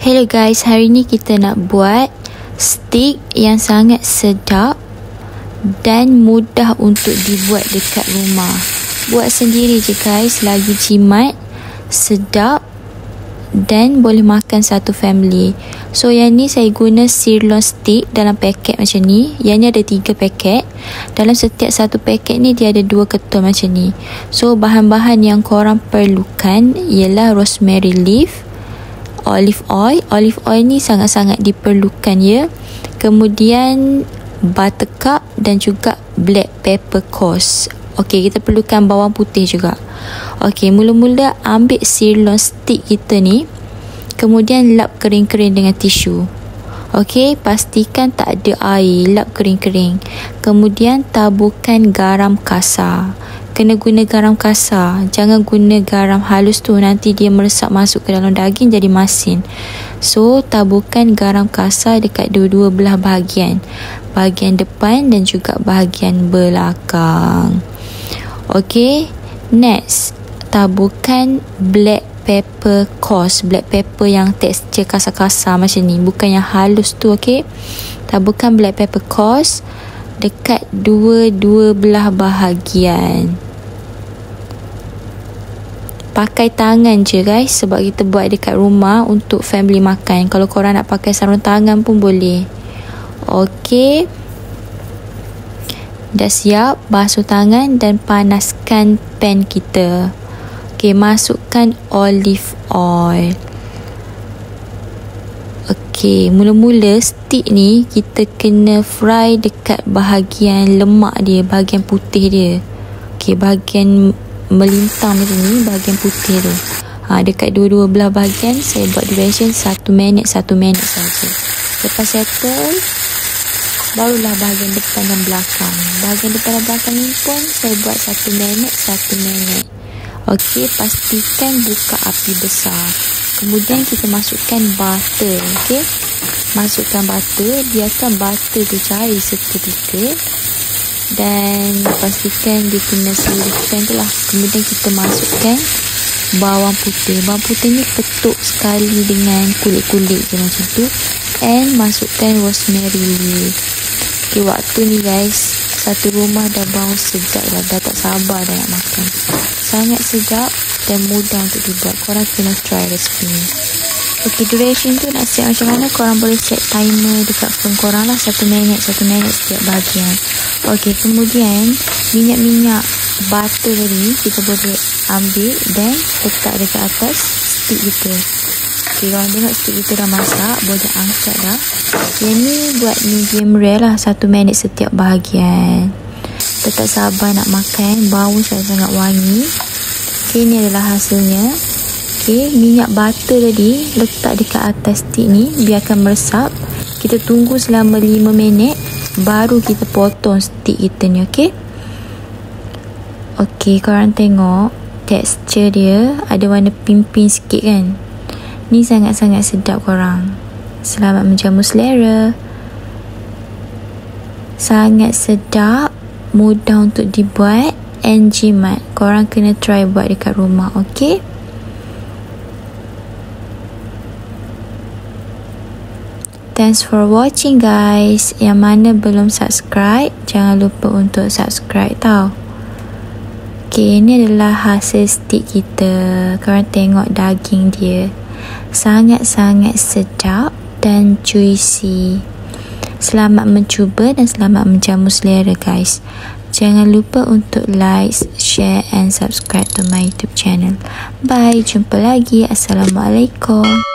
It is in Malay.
Hello guys, hari ni kita nak buat steak yang sangat sedap dan mudah untuk dibuat dekat rumah. Buat sendiri je guys, lagi jimat, sedap dan boleh makan satu family. So yang ni saya guna sirloin steak dalam paket macam ni. Yang ni ada 3 paket. Dalam setiap satu paket ni dia ada 2 ketul macam ni. So bahan-bahan yang korang perlukan ialah rosemary leaf, olive oil. Olive oil ni sangat-sangat diperlukan ya. Kemudian buttercup dan juga black pepper coarse. Okey, kita perlukan bawang putih juga. Okey, mula-mula ambil sirloin steak kita ni, kemudian lap kering-kering dengan tisu. Okey, pastikan tak ada air, lap kering-kering. Kemudian taburkan garam kasar. Kena guna garam kasar, jangan guna garam halus tu, nanti dia meresap masuk ke dalam daging jadi masin. So taburkan garam kasar dekat dua-dua belah bahagian, bahagian depan dan juga bahagian belakang. Okey, next taburkan black pepper coarse, black pepper yang tekstur kasar-kasar macam ni, bukan yang halus tu. Okey, taburkan black pepper coarse dekat dua-dua belah bahagian. Pakai tangan je guys, sebab kita buat dekat rumah untuk family makan. Kalau korang nak pakai sarung tangan pun boleh. Okey, dah siap, basuh tangan dan panaskan pan kita. Okey, masukkan olive oil. Okey, mula-mula steak ni kita kena fry dekat bahagian lemak dia, bahagian putih dia. Okey, bahagian melintang macam ni, bahagian putih tu. Dekat dua-dua belah bahagian saya buat duration 1 minit saja. Lepas settle, barulah bahagian depan dan belakang. Bahagian depan dan belakang ni pun saya buat 1 minit. Okey, pastikan buka api besar. Kemudian kita masukkan butter. Okey, masukkan butter, biarkan butter tu cair seketika dan pastikan dia kena selesai tu lah. Kemudian kita masukkan bawang putih. Bawang putih ni ketuk sekali dengan kulit-kulit je macam tu, and masukkan rosemary leaf. Okay, waktu ni guys, satu rumah dah bau sedap dah tak sabar dah nak makan. Sangat sedap dan mudah untuk dibuat. Korang kena try resipi ni. Okay, duration tu nak set macam mana, korang boleh set timer dekat phone korang lah, 1 minit setiap bahagian. Okay, kemudian minyak butter tadi kita boleh ambil dan letak dekat atas steak kita. Okay, korang tengok steak kita dah masak, boleh angkat dah. Yang ni buat medium rare lah, 1 minit setiap bahagian. Tetap sabar nak makan, bau sangat wangi. Okay, ni adalah hasilnya. Okay, minyak butter tadi letak dekat atas steak ni, biarkan meresap. Kita tunggu selama 5 minit, baru kita potong steak kita ni. Okay, okay, korang tengok tekstur dia ada warna pink-pink sikit kan. Ni sangat-sangat sedap korang. Selamat menjamu selera. Sangat sedap, mudah untuk dibuat and jimat. Korang kena try buat dekat rumah. Okay, thanks for watching guys. Yang mana belum subscribe, jangan lupa untuk subscribe tau. Okay, ini adalah hasil steak kita. Korang tengok daging dia, sangat-sangat sedap dan juicy. Selamat mencuba dan selamat menjamu selera guys. Jangan lupa untuk like, share and subscribe to my YouTube channel. Bye, jumpa lagi. Assalamualaikum.